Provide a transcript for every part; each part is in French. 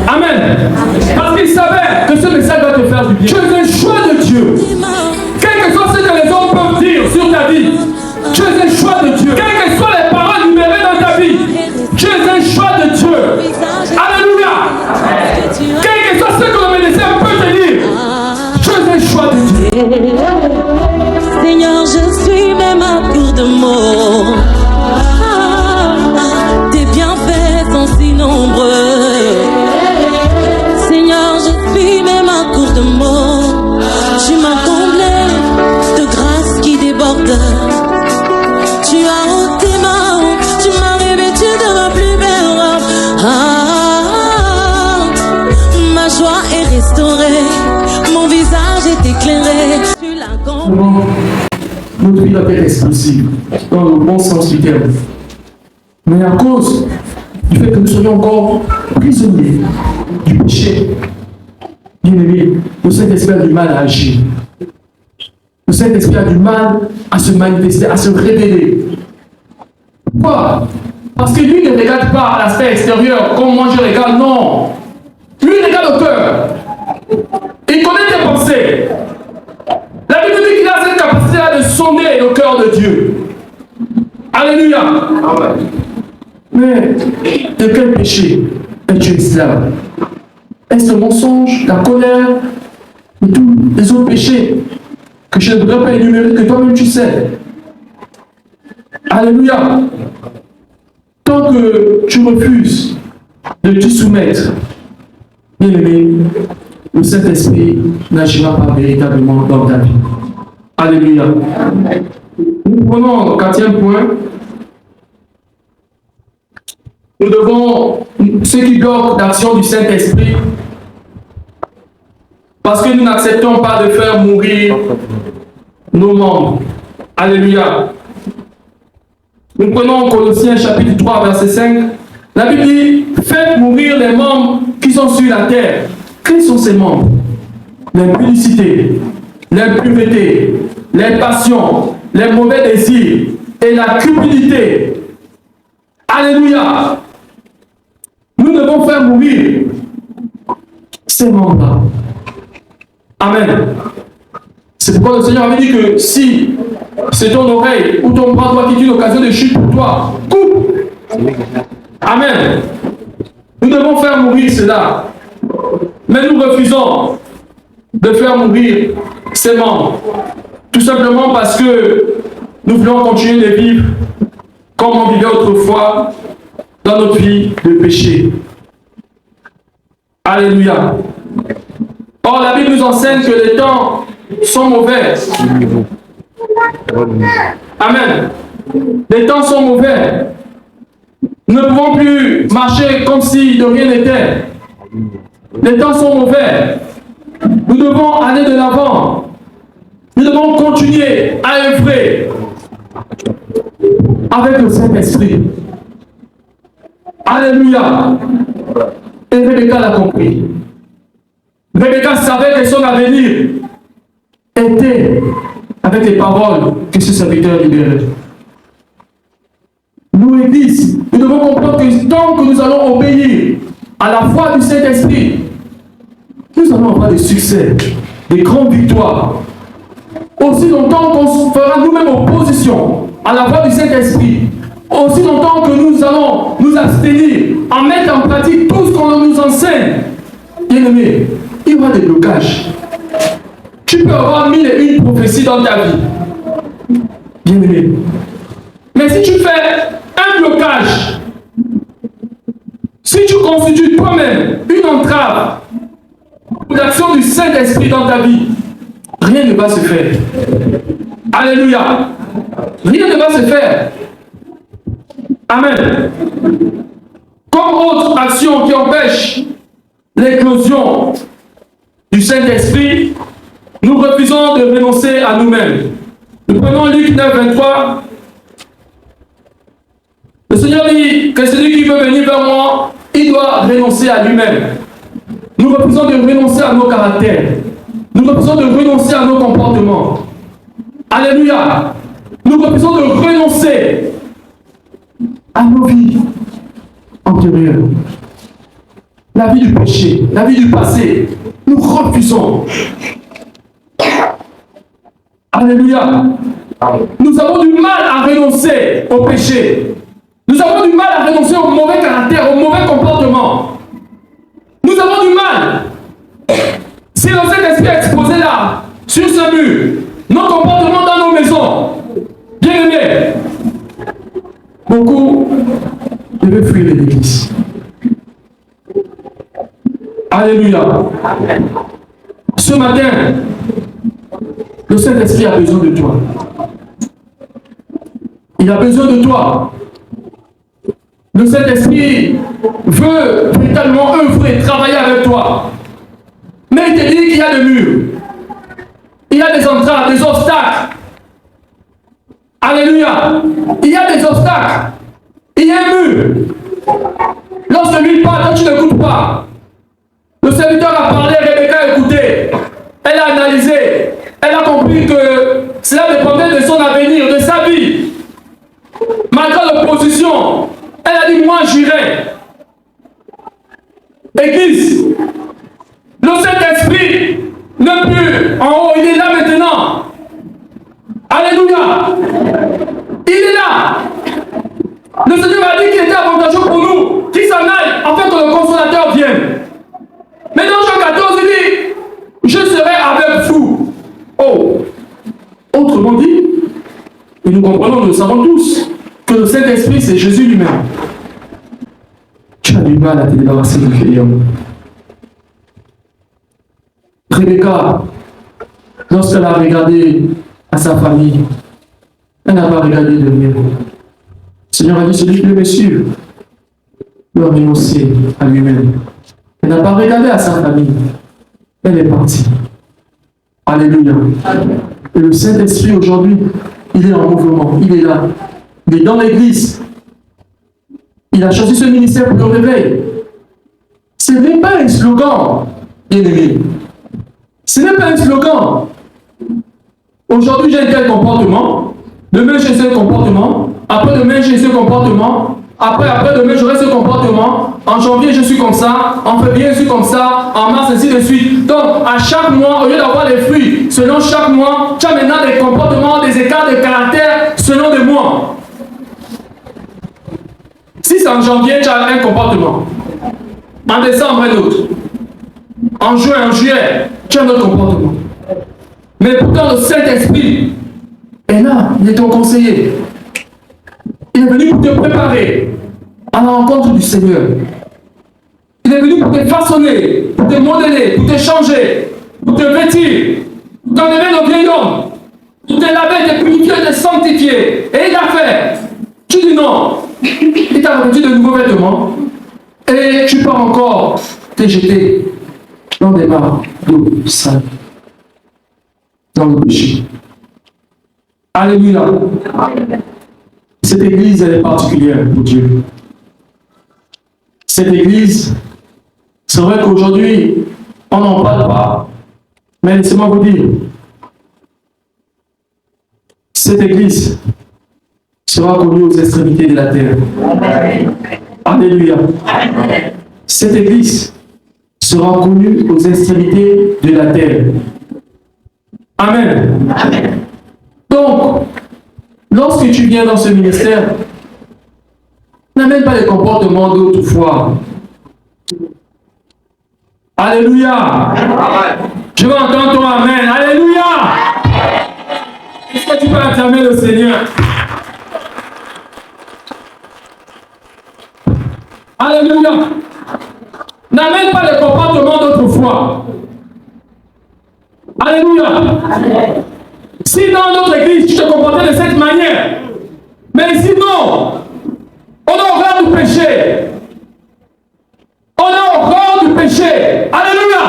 Amen. Parce qu'il savait que ce message va te faire du bien. Tu es un choix de Dieu. Quel que soit ce que les hommes peuvent dire sur ta vie, tu es un choix de Dieu. Quelles que soient les paroles numérées dans ta vie, tu es un choix de Dieu. Alléluia. Quel que soit ce que le médecin peut te dire, tu es un choix de Dieu. Seigneur, je suis même à court de mots. Tes bienfaits sont si nombreux. Seigneur, je suis même à court de mots. Tu m'as comblé de grâce qui déborde. Tu as ôté ma honte, tu m'as revêtu de la plus belle robe. Ma joie est restaurée, mon visage est éclairé. Tu l'as comblé. Notre vie doit être explosive, dans le bon sens du terme. Mais à cause du fait que nous soyons encore prisonniers du péché, bien-aimé, le Saint-Esprit a du mal à agir. Le Saint-Esprit a du mal à se manifester, à se révéler. Pourquoi? Parce que lui ne regarde pas l'aspect extérieur comme moi je regarde, non. Lui il regarde au cœur. Il connaît tes pensées. La Bible dit qu'il a cette capacité de sonder le cœur de Dieu. Alléluia. Amen. Mais de quel péché es-tu esclave? Est-ce le mensonge, la colère et tous les autres péchés que je ne voudrais pas énumérer, que toi-même tu sais? Alléluia. Tant que tu refuses de te soumettre, bien aimé, le Saint-Esprit n'agira pas véritablement dans ta vie. Alléluia. Nous prenons le 4e point. Nous devons, ce qui bloque l'action du Saint-Esprit, parce que nous n'acceptons pas de faire mourir nos membres. Alléluia. Nous prenons Colossiens chapitre 3, verset 5. La Bible dit, faites mourir les membres qui sont sur la terre. Quels sont ces membres? L'impudicité, l'impureté, les passions, les mauvais désirs et la cupidité. Alléluia. Nous devons faire mourir ces membres-là. Amen. C'est pourquoi le Seigneur avait dit que si c'est ton oreille ou ton bras droit qui est une occasion de chute pour toi, coupe. Amen. Nous devons faire mourir cela. Mais nous refusons de faire mourir ces membres. Tout simplement parce que nous voulons continuer de vivre comme on vivait autrefois dans notre vie de péché. Alléluia. Or, la Bible nous enseigne que les temps sont mauvais. Amen. Les temps sont mauvais. Nous ne pouvons plus marcher comme si de rien n'était. Les temps sont mauvais. Nous devons aller de l'avant. Nous devons continuer à œuvrer avec le Saint-Esprit. Alléluia. Et Rebecca l'a compris. Rebecca savait que son avenir était avec les paroles que ce serviteur libérait. Nous, Église, nous devons comprendre que tant que nous allons obéir à la foi du Saint-Esprit, nous allons avoir des succès, des grandes victoires. Aussi longtemps qu'on fera nous-mêmes opposition à la voix du Saint-Esprit, aussi longtemps que nous allons nous abstenir en mettre en pratique tout ce qu'on nous enseigne, bien aimé, il y aura des blocages. Tu peux avoir 1001 prophéties dans ta vie, bien aimé. Mais si tu fais un blocage, si tu constitues toi-même une entrave pour l'action du Saint-Esprit dans ta vie, rien ne va se faire. Alléluia. Rien ne va se faire. Amen. Comme autre action qui empêche l'éclosion du Saint-Esprit, nous refusons de renoncer à nous-mêmes. Nous prenons Luc 9, 23. Le Seigneur dit que celui qui veut venir vers moi, il doit renoncer à lui-même. Nous refusons de renoncer à nos caractères. Nous refusons de renoncer à nos comportements. Alléluia. Nous refusons de renoncer à nos vies antérieures. la vie du péché, la vie du passé. Nous refusons. Alléluia. Nous avons du mal à renoncer au péché. Nous avons du mal à renoncer au mauvais caractère, au mauvais comportement. Nous avons du mal. Si le Saint-Esprit est exposé là, sur ce mur, nos comportements dans nos maisons, bien aimés, beaucoup devaient fuir l'église. Alléluia. Ce matin, le Saint-Esprit a besoin de toi. Il a besoin de toi. Le Saint-Esprit veut véritablement œuvrer, travailler avec toi. Mais il te dit qu'il y a des murs. Il y a des entraves, des obstacles. Alléluia. Il y a des obstacles. Il y a un mur. Lorsque lui parle, toi tu n'écoutes pas. Le serviteur a parlé, Rebecca a écouté. Elle a analysé. Elle a compris que cela dépendait de son avenir, de sa vie. Malgré l'opposition, elle a dit, moi j'irai. Église, le Saint-Esprit n'est plus en haut, il est là maintenant. Alléluia. Il est là. Le Seigneur a dit qu'il était avantageux pour nous, qu'il s'en aille, afin que le consolateur vienne. Mais dans Jean 14, il dit, je serai avec vous. Oh. Autrement dit, et nous comprenons, nous le savons tous, que le Saint-Esprit, c'est Jésus lui-même. Tu as du mal à te débarrasser du vieil homme. Rebecca, lorsqu'elle a regardé à sa famille, elle n'a pas regardé le mien. Le Seigneur a dit, celui qui veut me suivre doit renoncer à lui-même. Elle n'a pas regardé à sa famille. Elle est partie. Alléluia. Et le Saint-Esprit aujourd'hui, il est en mouvement, il est là. Il est dans l'église. Il a choisi ce ministère pour le réveil. Ce n'est pas un slogan, bien-aimé. Ce n'est pas un slogan. Aujourd'hui, j'ai un tel comportement. Demain, j'ai ce comportement. Après-demain, j'ai ce comportement. Après-demain, j'aurai ce comportement. En janvier, je suis comme ça. En février, je suis comme ça. En mars, ainsi de suite. Donc, à chaque mois, au lieu d'avoir des fruits, selon chaque mois, tu as maintenant des comportements, des écarts de caractère selon des mois. Si c'est en janvier, tu as un comportement. En décembre, un autre. En juin, en juillet, tu as un autre comportement. Mais pourtant, le Saint-Esprit est là. Il est ton conseiller. Il est venu pour te préparer à la rencontre du Seigneur. Il est venu pour te façonner, pour te modeler, pour te changer, pour te vêtir, pour t'enlever le vieil homme, pour te laver, te purifier, te sanctifier. Et il a fait. Tu dis non. Il t'a revêtu de nouveaux vêtements. Et tu peux encore te jeter dans des barres d'eau sale, dans le péché. Alléluia. Cette église, elle est particulière pour Dieu. Cette église, c'est vrai qu'aujourd'hui, on n'en parle pas. Mais laissez-moi vous dire, cette église sera connue aux extrémités de la terre. Alléluia. Cette église sera connue aux extrémités de la terre. Amen. Donc, lorsque tu viens dans ce ministère, n'amène pas les comportements d'autrefois. Alléluia. Je veux entendre ton amen. Alléluia. Est-ce que tu peux acclamer le Seigneur? Alléluia. N'amène pas les comportements d'autrefois. Alléluia. Si dans notre église, tu te comportais de cette manière, mais ici non, on a horreur du péché. On a horreur du péché. Alléluia.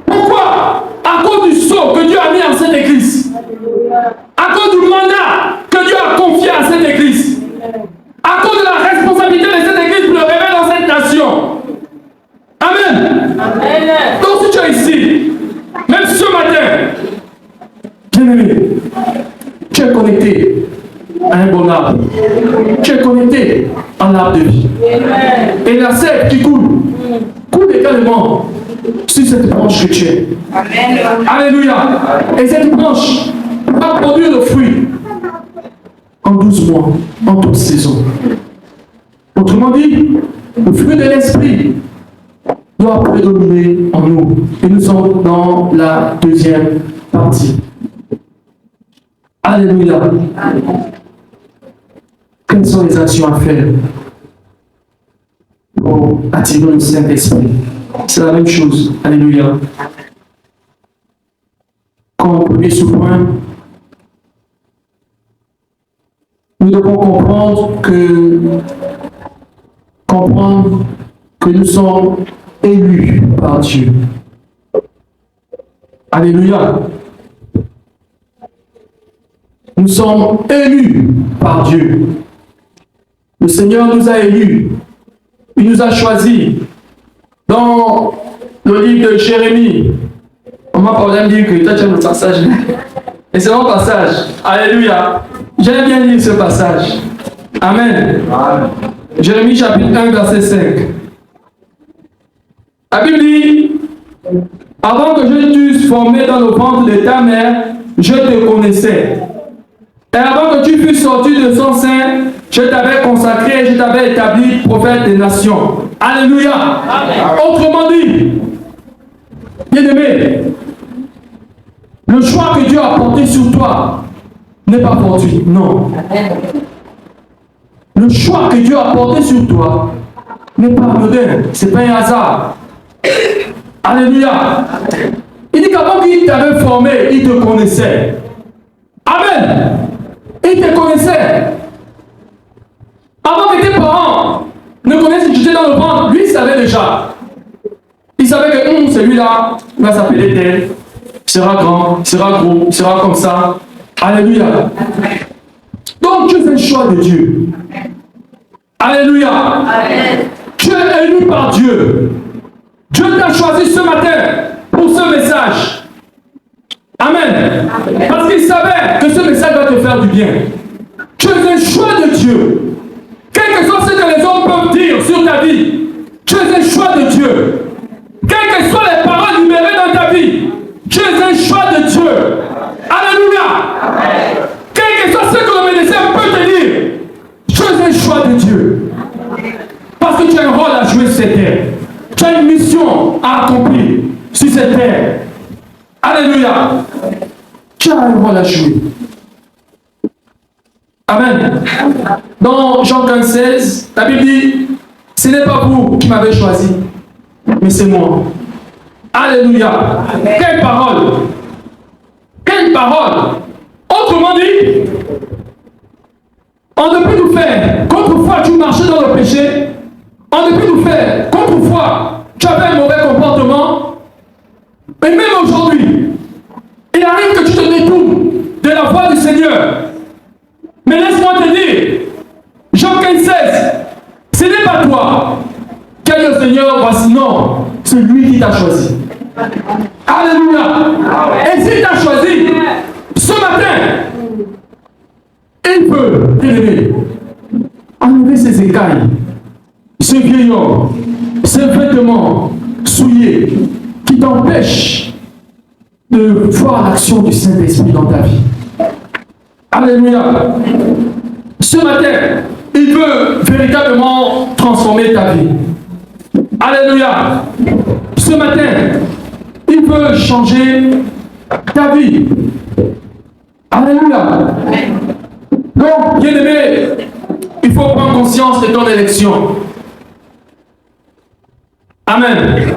Pourquoi? À cause du sceau que Dieu a mis en cette église. À cause du mandat que Dieu a confié à cette église. À cause de la responsabilité de cette église pour le réveil dans cette nation. Amen. Amen. Donc si tu es ici, même ce matin, bien-aimé, tu es connecté à un bon arbre. Tu es connecté à l'arbre de vie. Et la sève qui coule verticalement sur cette branche que tu es. Amen. Alléluia. Et cette branche va produire le fruit en 12 mois, en 12 saisons. Autrement dit, le fruit de l'esprit doit prédominer en nous. Et nous sommes dans la deuxième partie. Alléluia. Quelles sont les actions à faire pour attirer le Saint-Esprit? C'est la même chose. Alléluia. Comme premier sous-point, nous devons comprendre que nous sommes élus par Dieu. Alléluia. Nous sommes élus par Dieu. Le Seigneur nous a élus. Il nous a choisis. Dans le livre de Jérémie, on m'a parlé de dire que toi tu aimes le passage. Et c'est mon passage. Alléluia. J'aime bien lire ce passage. Amen. Amen. Jérémie chapitre 1, verset 5. La Bible dit, avant que je t'eusse formé dans le ventre de ta mère, je te connaissais. Et avant que tu fusses sorti de son sein, je t'avais consacré et je t'avais établi prophète des nations. Alléluia. Amen. Autrement dit, bien-aimé, le choix que Dieu a porté sur toi n'est pas fortuit. Non. Le choix que Dieu a porté sur toi n'est pas anodin. Ce n'est pas un hasard. Alléluia. Il dit qu'avant qu'il t'avait formé, il te connaissait. Amen. Il te connaissait. Avant que tes parents ne connaissent que tu étais dans le ventre, lui il savait déjà. Il savait que celui-là va s'appeler tel, sera grand, sera gros, sera comme ça. Alléluia. Donc tu fais le choix de Dieu. Alléluia. Amen. Tu es élu par Dieu. Dieu t'a choisi ce matin pour ce message. Amen. Parce qu'il savait que ce message va te faire du bien. Tu es un choix de Dieu. Quel que soit ce que les hommes peuvent dire sur ta vie, tu es un choix de Dieu. Quelles que soient les paroles numérées dans ta vie, tu es un choix de Dieu. Alléluia. Quel que soit ce que le médecin peut te dire, tu es un choix de Dieu. Parce que tu as un rôle à jouer sur cette terre. Tu as une mission à accomplir sur cette terre. Alléluia. Tu as un rôle à jouer. Amen. Dans Jean 15, 16, la Bible dit, ce n'est pas vous qui m'avez choisi, mais c'est moi. Alléluia. Quelle parole. Quelle parole. Autrement dit, en dépit de faire, qu'autrefois tu marchais dans le péché, en dépit de faire, qu'autrefois tu avais un mauvais comportement, et même aujourd'hui, il arrive que tu te détournes de la voie du Seigneur. Mais laisse-moi te dire, Jean 15, 16, ce n'est pas toi qui a dit au Seigneur, voici non, c'est lui qui t'a choisi. Alléluia. Et s'il t'a choisi, ce matin, il peut t'aider, enlever ses écailles, ce vieil homme, ces vêtements souillés qui t'empêchent de voir l'action du Saint-Esprit dans ta vie. Alléluia. Ce matin, il veut véritablement transformer ta vie. Alléluia. Ce matin, il veut changer ta vie. Alléluia. Donc, bien-aimé, il faut prendre conscience de ton élection. Amen.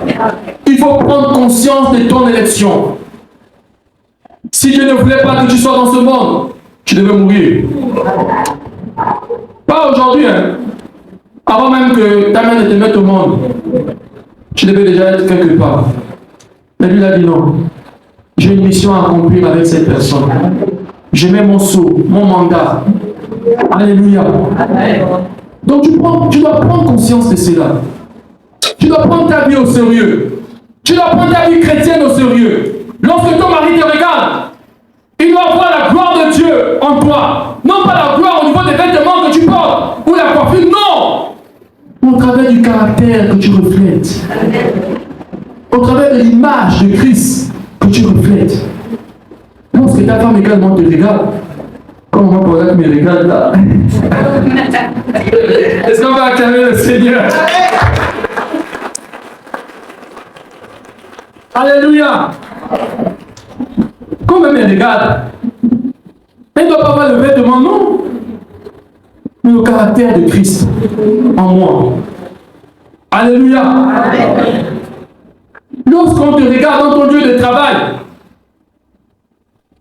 Il faut prendre conscience de ton élection. Si Dieu ne voulait pas que tu sois dans ce monde, tu devais mourir. Pas aujourd'hui, hein. Avant même que ta mère ne te mette au monde, tu devais déjà être quelque part. Mais lui, il a dit non. J'ai une mission à accomplir avec cette personne. Je mets mon sceau, mon mandat. Alléluia. Donc tu dois prendre conscience de cela. Tu dois prendre ta vie au sérieux. Tu dois prendre ta vie chrétienne au sérieux. Lorsque ton mari te regarde, il doit voir la gloire de Dieu en toi. Non pas la gloire au niveau des vêtements que tu portes ou la coiffure, non. au travers du caractère que tu reflètes, au travers de l'image de Christ que tu reflètes. Lorsque ta femme également te regarde, comme moi, pour me regarde là, est-ce qu'on va acclamer le Seigneur? Alléluia! Comme elle me regarde, elle ne doit pas avoir le vêtement, non, mais le caractère de Christ en moi. Alléluia! Lorsqu'on te regarde dans ton lieu de travail,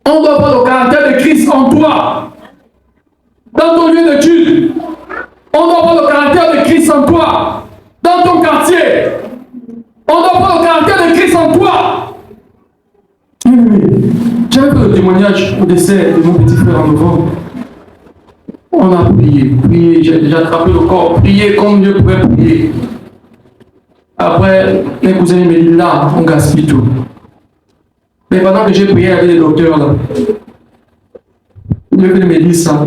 on doit voir le caractère de Christ en toi. Dans ton lieu d'étude, on doit voir le caractère de Christ en toi. Dans ton quartier, on doit voir le caractère de Christ en toi. J'avais fait le témoignage au décès de mon petit frère en novembre. On a prié, j'ai attrapé le corps, prié comme Dieu pouvait prier. Après, mes cousins me disent là, on gaspille tout. Mais pendant que j'ai prié avec les docteurs là, Dieu me dit ça.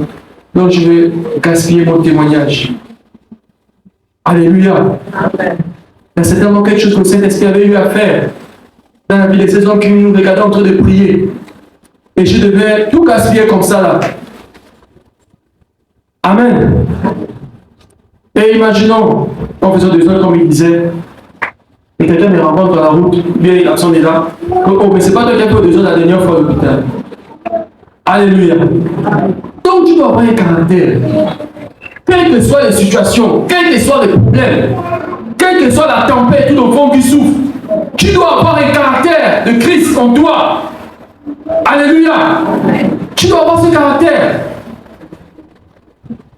Donc je vais gaspiller mon témoignage. Alléluia. C'est certainement quelque chose que le Saint-Esprit avait eu à faire dans la vie de ces hommes qui nous regardaient en train de prier. Et je devais tout gaspiller comme ça là. Amen. Et imaginons, en faisant des heures comme il disait, et quelqu'un me rencontre dans la route, bien il absent est là. Oh, mais c'est pas toi qui as fait des heures la dernière fois à l'hôpital. Alléluia. Donc tu dois avoir un caractère. Quelles que soient les situations, quels que soient les problèmes, quelle que soit la tempête ou le vent qui souffle, tu dois avoir un caractère de Christ en toi. Alléluia. Tu dois avoir ce caractère.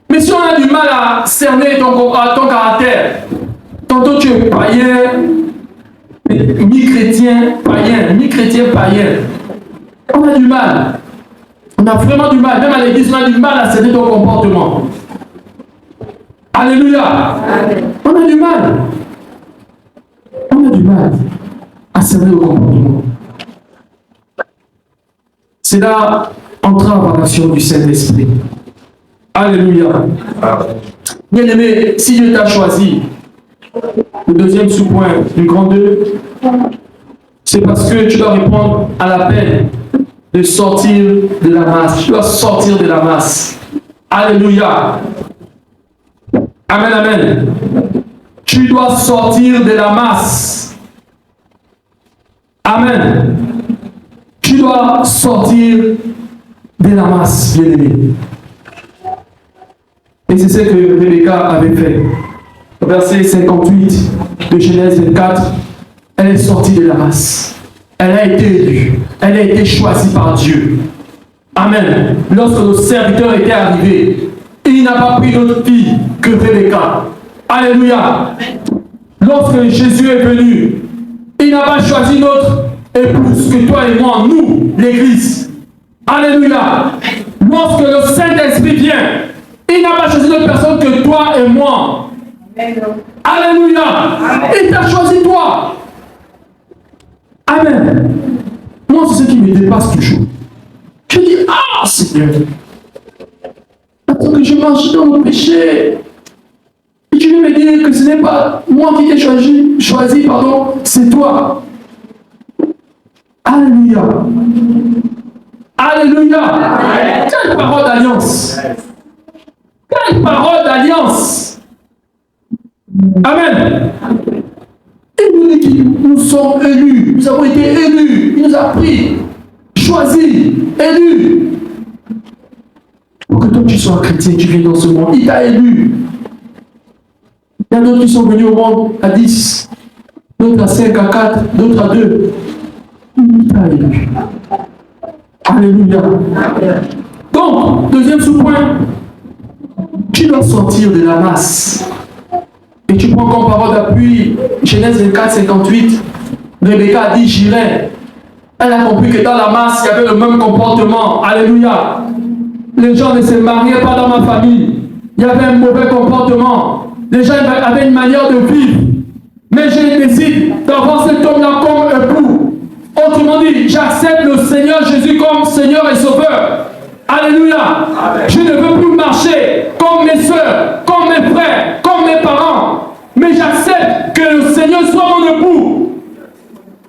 Mais si on a du mal à cerner ton caractère, tantôt tu es païen, mi-chrétien, païen, on a du mal. On a vraiment du mal. Même à l'église, on a du mal à cerner ton comportement. Alléluia. On a du mal. On a du mal à cerner le comportement. C'est là entrave à l'action du Saint-Esprit. Alléluia. Bien aimé, si Dieu t'a choisi, le deuxième sous-point du grand 2, c'est parce que tu dois répondre à l'appel de sortir de la masse. Tu dois sortir de la masse. Alléluia. Amen, amen. Tu dois sortir de la masse. Amen. Tu dois sortir de la masse, bien aimé. Et c'est ce que Rebecca avait fait. Verset 58 de Genèse 24, elle est sortie de la masse. Elle a été élue. Elle a été choisie par Dieu. Amen. Lorsque le serviteur était arrivé, il n'a pas pris d'autre fille que Rebecca. Alléluia. Lorsque Jésus est venu, il n'a pas choisi notre épouse que toi et moi, nous, l'Église. Alléluia. Lorsque le Saint-Esprit vient, il n'a pas choisi d'autre personne que toi et moi. Alléluia. Il t'a choisi toi. Amen. Moi, c'est ce qui me dépasse toujours. Je dis, ah Seigneur, attends que je marche dans mon péché. Et tu veux me dire que ce n'est pas moi qui t'ai choisi, c'est toi. Alléluia. Alléluia. Quelle parole d'alliance. Quelle parole d'alliance. Amen. Il nous dit que nous sommes élus. Nous avons été élus. Il nous a pris, choisis, élus. Pour que toi tu sois chrétien, tu viens dans ce monde. Il t'a élu. Il y a d'autres qui sont venus au monde à 10, d'autres à 5, à 4, d'autres à 2. Il t'a élu. Alléluia. Donc, deuxième sous-point, tu dois sortir de la masse. Et tu prends comme parole d'appui Genèse 24, 58. Rebecca a dit j'irai. Elle a compris que dans la masse, il y avait le même comportement. Alléluia. Les gens ne se mariaient pas dans ma famille. Il y avait un mauvais comportement. Les gens avaient une manière de vivre. Mais je décide d'avoir cet homme-là comme époux. Autrement dit, j'accepte le Seigneur Jésus comme Seigneur et Sauveur. Alléluia. Amen. Je ne veux plus marcher comme mes soeurs, comme mes frères, comme mes parents.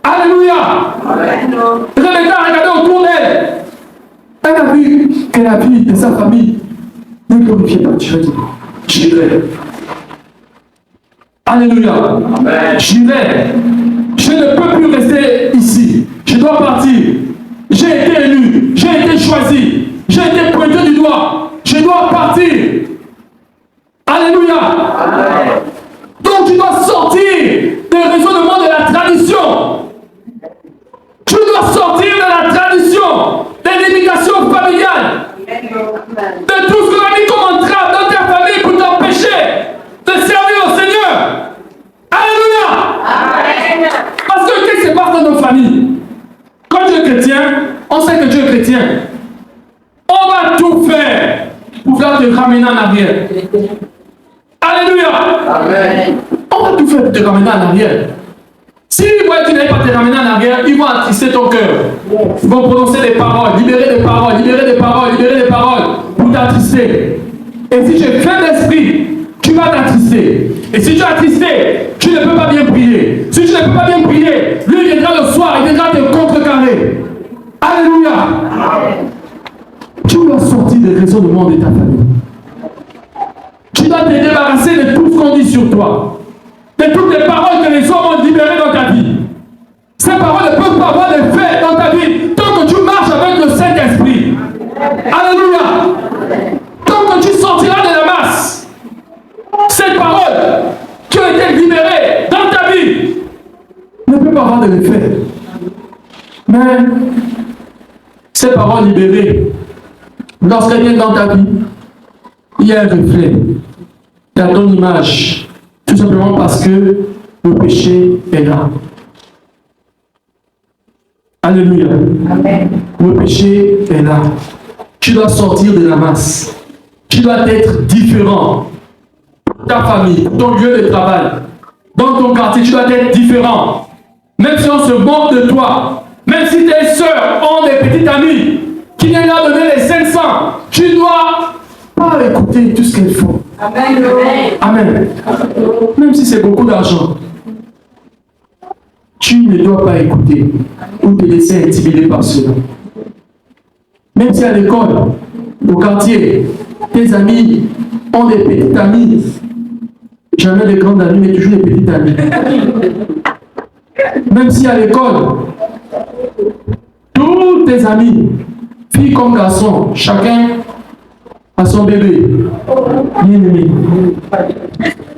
Alléluia. Rebecca a regardé autour d'elle. Elle a vu que la vie de sa famille ne glorifiait pas Dieu. J'irai. Alléluia. J'irai. Je ne peux plus rester ici. Je dois partir. J'ai été élu. J'ai été choisi. J'ai été pointé du doigt. Je dois partir. Alléluia. Donc tu dois sortir des raisonnements de la tradition. Tu dois sortir de la tradition, des limitations familiales, de tout ce que l'on a mis comme entrave dans ta famille pour t'empêcher de servir au Seigneur. Alléluia. Parce que qu'est-ce qui se passe dans nos familles? Quand tu es chrétien, on sait que Dieu est chrétien. On va tout faire pour te ramener en arrière. Alléluia. Amen. On va tout faire pour te ramener en arrière. Si tu n'arrives pas à te ramener en arrière, ils vont attrister ton cœur. Ils vont prononcer des paroles, libérer des paroles, libérer des paroles, libérer des paroles pour t'attrister. Et si tu es faible d'esprit, tu vas t'attrister. Et si tu es attristé, tu ne peux pas bien prier. Si tu ne peux pas bien prier, lui viendra le soir, il viendra te contrecarrer. Alléluia. Tu dois sortir des raisonnements de ta famille. Tu dois te débarrasser de tout ce qu'on dit sur toi. De toutes les paroles que les hommes ont libérées dans ta vie. Ces paroles ne peuvent pas avoir d'effet dans ta vie tant que tu marches avec le Saint-Esprit. Alléluia. Tant que tu sortiras de la masse, ces paroles qui ont été libérées dans ta vie ne peuvent pas avoir de l'effet. Mais ces paroles libérées, lorsqu'elles viennent dans ta vie, il y a un reflet. Il y a ton image. Tout simplement parce que le péché est là. Alléluia. Amen. Le péché est là. Tu dois sortir de la masse. Tu dois être différent. Ta famille, ton lieu de travail, dans ton quartier, tu dois être différent. Même si on se moque de toi, même si tes sœurs ont des petites amies qui viennent leur donner les 500, tu dois pas écouter tout ce qu'elles font. Amen. Amen. Même si c'est beaucoup d'argent, tu ne dois pas écouter ou te laisser intimider par cela. Même si à l'école, au quartier, tes amis ont des petites amies, jamais des grandes amies, mais toujours des petites amies. Même si à l'école, tous tes amis, filles comme garçons, chacun à son bébé, bien-aimé.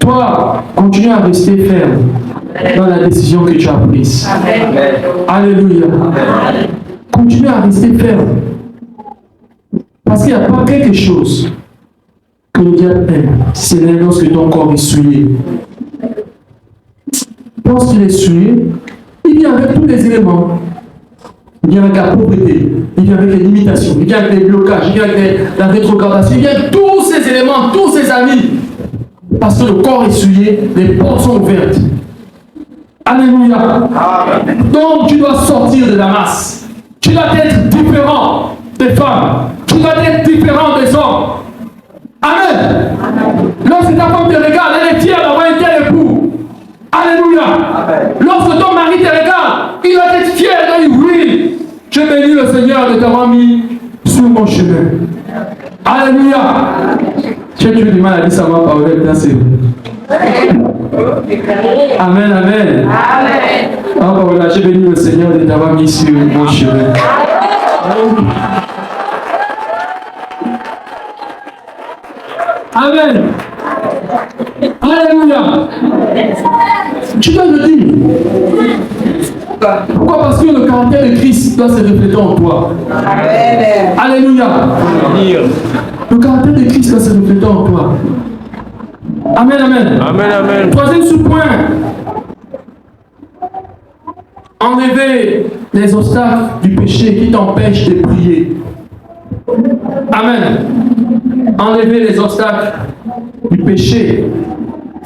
Toi, continue à rester ferme dans la décision que tu as prise. Amen. Alléluia. Amen. Continue à rester ferme. Parce qu'il n'y a pas quelque chose que le diable aime. C'est lorsque ton corps est souillé. Lorsqu'il est souillé, il vient avec tous les éléments. Il vient avec la pauvreté, il vient avec les limitations, il vient avec les blocages, il vient avec la rétrogradation, il vient avec tous ces éléments, tous ces amis. Parce que le corps est souillé, les portes sont ouvertes. Alléluia. Donc tu dois sortir de la masse. Tu dois être différent des femmes. Tu dois être différent des hommes. Amen. Lorsque ta femme te regarde, elle est fière d'avoir un tel époux. Alléluia. Lorsque ton mari te regarde, il doit être fier de dire oui, je bénis le Seigneur de t'avoir mis sur mon chemin. Alléluia. Tu as du mal à dire ça, ma parole, c'est Amen, amen. Amen. Voilà, je bénis le Seigneur de t'avoir mis sur mon chemin. Amen. Alléluia. Tu dois le dire. Pourquoi? Parce que le caractère de Christ doit se refléter en toi. Amen. Alléluia. Le caractère de Christ doit se refléter en toi. Amen, amen. Amen, amen. Troisième sous-point. Enlever les obstacles du péché qui t'empêchent de prier. Amen. Enlever les obstacles du péché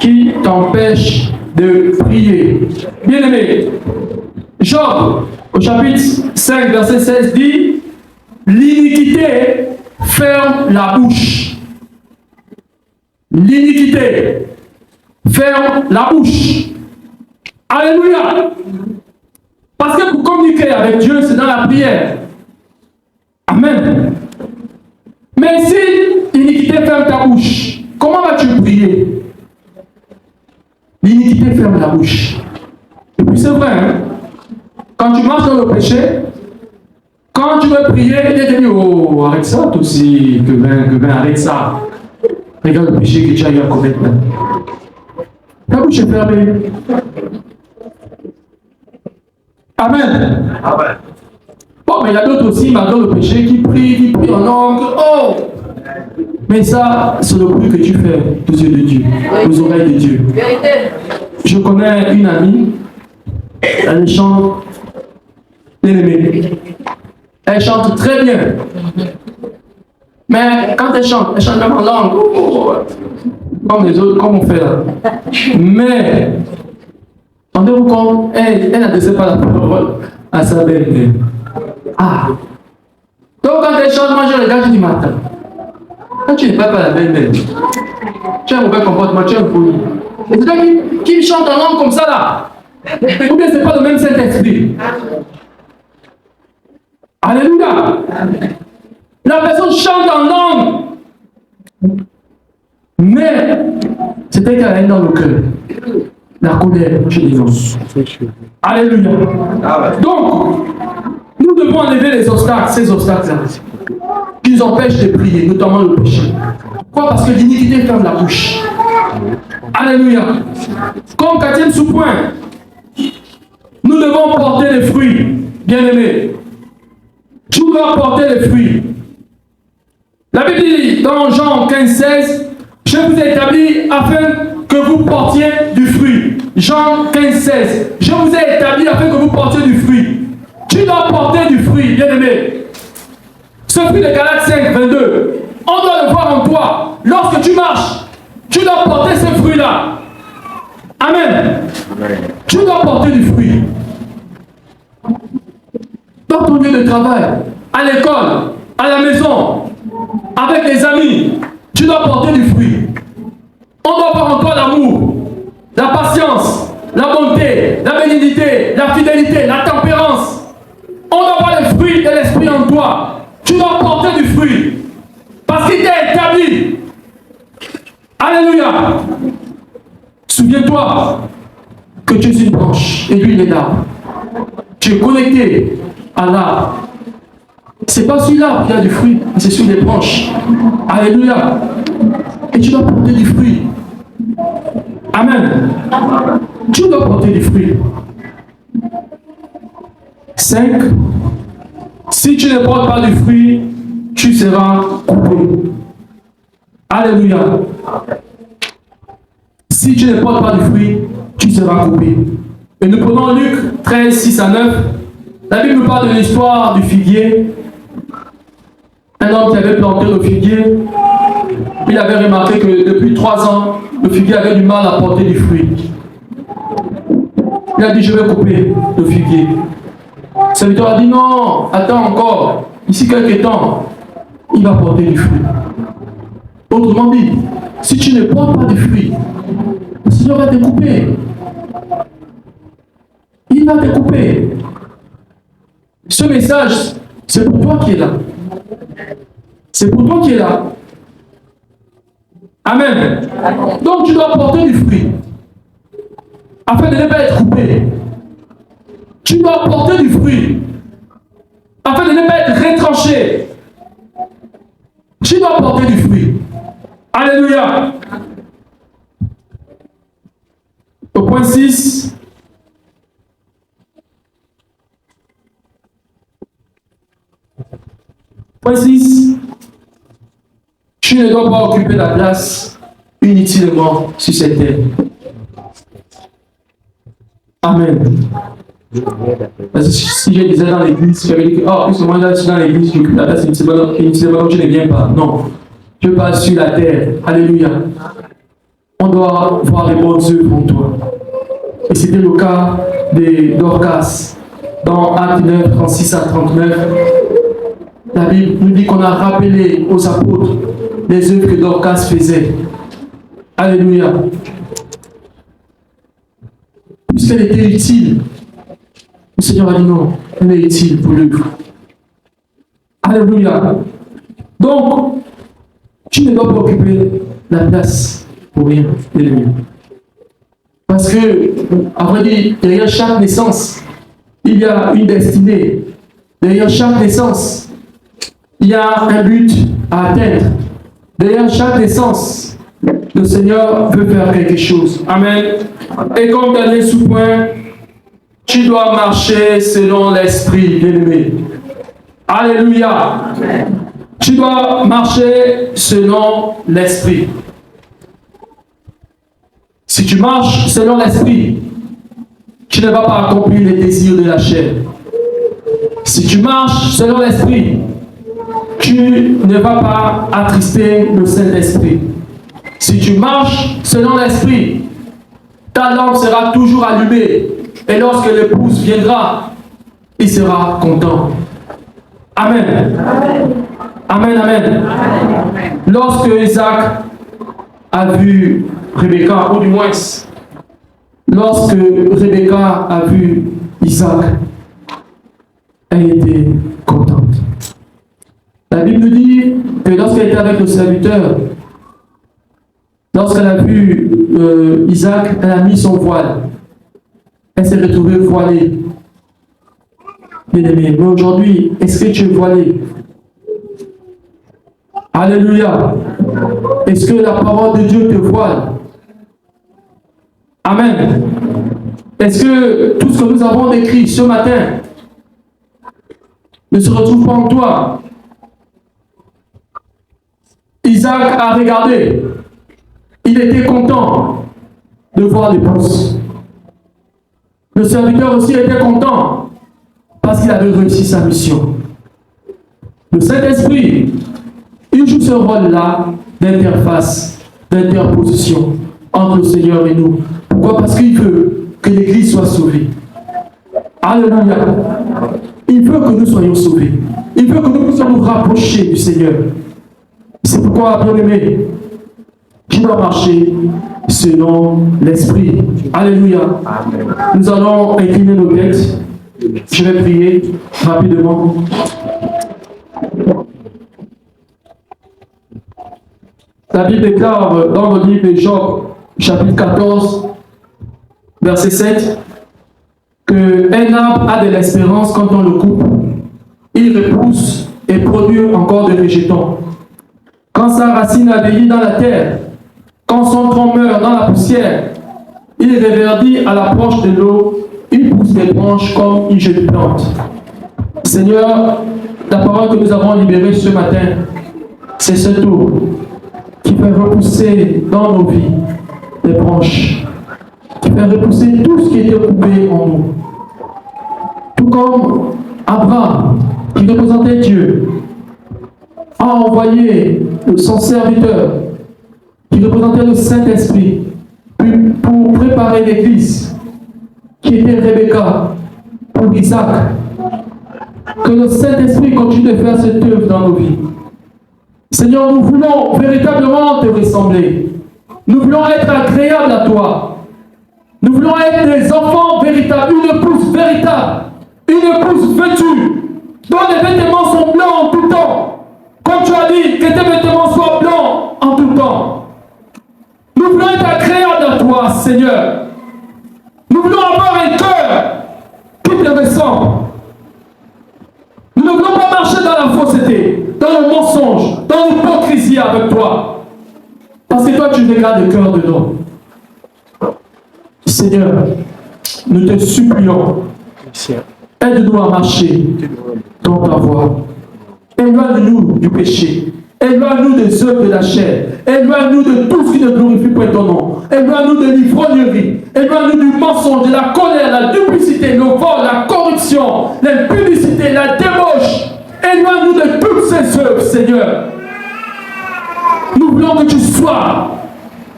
qui t'empêchent de prier. Bien-aimé, Job, au chapitre 5, verset 16, dit « L'iniquité ferme la bouche. » L'iniquité ferme la bouche. Alléluia. que pour communiquer avec Dieu, c'est dans la prière. Amen. Mais si l'iniquité ferme ta bouche, comment vas-tu prier? L'iniquité ferme la bouche. Et puis c'est vrai, hein? Quand tu marches dans le péché, quand tu veux prier, il est dit, oh, arrête ça, toi aussi, que ben, arrête ça. Regarde le péché que tu as eu à commettre. Ta bouche est fermée. Amen. Amen. Bon, mais il y a d'autres aussi, malgré le péché, qui prient en langue. Oh! Mais ça, c'est le bruit que tu fais aux yeux de Dieu, aux oreilles de Dieu. Je connais une amie, elle chante l'ennemi. Elle chante très bien. Mais quand elle chante même en langue. Comme les autres, comme on fait là. Mais, rendez-vous compte, elle n'adressait pas la parole à sa belle-mère. Ah! Donc quand elle chante, moi je regarde, je dis, matin. Quand tu n'es pas la belle-mère, tu as un mauvais comportement, tu as un folie. Et c'est toi qui chante en langue comme ça là. Ou bien c'est pas le même Saint-Esprit. Alléluia. La personne chante en langue. Mais c'était qu'elle a dans le cœur. La colère, je dis non. Alléluia. Donc, nous devons enlever les obstacles, ces obstacles-là, qui nous empêchent de prier, notamment le péché. Pourquoi? Parce que l'iniquité ferme la bouche. Alléluia. Comme quatrième sous-point, nous devons porter les fruits, bien-aimés. Tu dois porter les fruits. La Bible dit dans Jean 15,16, je vous ai établi afin que vous portiez du fruit. Jean 15,16, je vous ai établi afin que vous portiez du fruit. Tu dois porter du fruit, bien-aimé. Ce fruit de Galates 5, 22, on doit le voir en toi. Lorsque tu marches, tu dois porter ce fruit-là. Amen. Tu dois porter du fruit. Dans ton lieu de travail, à l'école, à la maison, avec les amis, tu dois porter du fruit. On doit voir en toi l'amour, la patience, la bonté, la bénignité, la fidélité, la tempérance. On doit voir les fruits de l'esprit en toi. Tu dois porter du fruit. Parce qu'il t'est établi. Alléluia. Souviens-toi que tu es une branche et lui il est l'arbre. Tu es connecté à l'arbre. Ce n'est pas sur l'arbre qui a du fruit, c'est sur les branches. Alléluia. Et tu dois porter du fruit. Amen. Tu dois porter du fruit. 5. Si tu ne portes pas du fruit, tu seras coupé. Alléluia. Si tu ne portes pas du fruit, tu seras coupé. Et nous prenons Luc 13, 6 à 9. La Bible nous parle de l'histoire du figuier. Un homme qui avait planté le figuier, il avait remarqué que depuis 3 ans, le figuier avait du mal à porter du fruit. Il a dit, je vais couper le figuier. Le serviteur a dit, non, attends encore. Ici quelques temps, il va porter du fruit. Autrement dit, si tu ne portes pas de fruit, le Seigneur va te couper. Il va te couper. Ce message, c'est pour toi qui es là. C'est pour toi qui es là. Amen. Donc tu dois porter du fruit. Afin de ne pas être coupé. Tu dois porter du fruit. Afin de ne pas être retranché. Tu dois porter du fruit. Alléluia. Au point 6. Point 6. Tu ne dois pas occuper la place inutilement sur cette terre. Amen. Parce que si je disais dans l'église, j'avais dit que, oh, plus moi là, je suis dans l'église, j'occupe la place inutilement, donc je ne viens pas. Non. Je passe sur la terre. Alléluia. On doit voir les bonnes œuvres en toi. Et c'était le cas de Dorcas. Dans Actes 9, 36 à 39, la Bible nous dit qu'on a rappelé aux apôtres les œuvres que Dorcas faisait. Alléluia. Puisqu'elle était utile Le Seigneur a dit non, elle est utile pour l'œuvre. Alléluia. Donc, tu ne dois pas occuper la place pour rien, l'ennemi. Parce que, à vrai dire, derrière chaque naissance, il y a une destinée. Derrière chaque naissance, il y a un but à atteindre. Derrière chaque naissance, le Seigneur veut faire quelque chose. Amen. Et comme dernier sous-point, tu dois marcher selon l'esprit, bien-aimé. Alléluia. Amen. Tu dois marcher selon l'esprit. Si tu marches selon l'esprit, tu ne vas pas accomplir les désirs de la chair. Si tu marches selon l'esprit, tu ne vas pas attrister le Saint-Esprit. Si tu marches selon l'esprit, ta lampe sera toujours allumée. Et lorsque l'épouse viendra, il sera content. Amen. Amen, amen. Lorsque Isaac a vu Rebecca, ou du moins, lorsque Rebecca a vu Isaac, elle était contente. La Bible nous dit que lorsqu'elle était avec le serviteur, lorsqu'elle a vu Isaac, elle a mis son voile. Elle s'est retrouvée voilée. Bien-aimé, mais aujourd'hui, est-ce que tu es voilé? Alléluia. Est-ce que la parole de Dieu te voile? Amen. Est-ce que tout ce que nous avons décrit ce matin ne se retrouve pas en toi? Isaac a regardé. Il était content de voir l'épouse. Le serviteur aussi était content parce qu'il avait réussi sa mission. Le Saint-Esprit, il joue ce rôle-là d'interface, d'interposition entre le Seigneur et nous. Pourquoi? Parce qu'il veut que l'Église soit sauvée. Alléluia. Il veut que nous soyons sauvés. Il veut que nous puissions nous rapprocher du Seigneur. C'est pourquoi, bien-aimé, tu dois marcher selon l'Esprit. Alléluia. Nous allons incliner nos têtes. Je vais prier rapidement. La Bible déclare dans le livre de Job, chapitre 14, verset 7, qu'un arbre a de l'espérance quand on le coupe. Il repousse et produit encore des végétaux. Quand sa racine a vieilli dans la terre, quand son tronc meurt dans la poussière, il reverdit à l'approche de l'eau, il pousse des branches comme une jeune plante. Seigneur, la parole que nous avons libérée ce matin, c'est ce tour qui fait repousser dans nos vies les branches, qui fait repousser tout ce qui était coupé en nous. Tout comme Abraham, qui représentait Dieu, a envoyé son serviteur, qui représentait le Saint-Esprit, pour préparer l'Église, qui était Rebecca, pour Isaac. Que le Saint-Esprit continue de faire cette œuvre dans nos vies. Seigneur, nous voulons véritablement te ressembler. Nous voulons être agréables à toi. Nous voulons être des enfants véritables, une épouse véritable, une épouse vêtue, dont les vêtements sont blancs en tout temps. Comme tu as dit, que tes vêtements soient blancs en tout temps. Nous voulons être agréables à toi, Seigneur. Nous voulons avoir un cœur qui te ressemble. Nous ne voulons pas marcher dans la fausseté, dans le mensonge, dans l'hypocrisie avec toi. Parce que toi, tu regardes le cœur de l'homme. Seigneur, nous te supplions, aide-nous à marcher dans ta voie. Éloigne-nous du péché. Éloigne-nous des œuvres de la chair. Éloigne-nous de tout ce qui ne glorifie pas ton nom. Éloigne-nous de l'ivrognerie. Éloigne-nous du mensonge, de la colère, la duplicité, le vol, la corruption, l'impudicité, la débauche. Éloigne-nous de toutes ces œuvres, Seigneur. Nous voulons que tu sois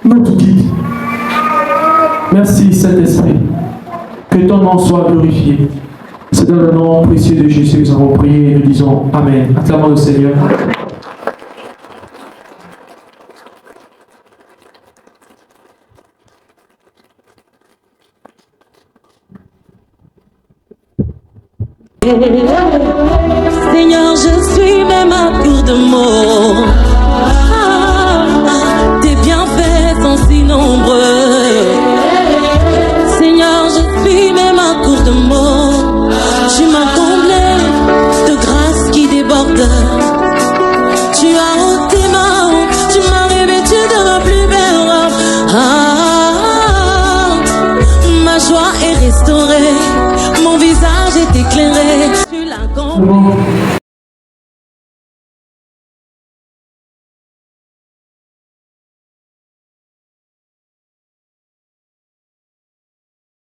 notre guide. Merci, Saint-Esprit. Que ton nom soit glorifié. C'est dans le nom précieux de Jésus que nous avons prié et nous disons Amen. Acclamons le Seigneur. Seigneur, je suis même à court de mots. Tes bienfaits sont si nombreux. Seigneur, je suis même à court de mots. Tu m'as comblé de grâce qui déborde. Tu as ôté ma honte, tu m'as revêtu de la plus belle robe. Ma joie est restaurée, mon visage est éclairé. Tu l'as comblé.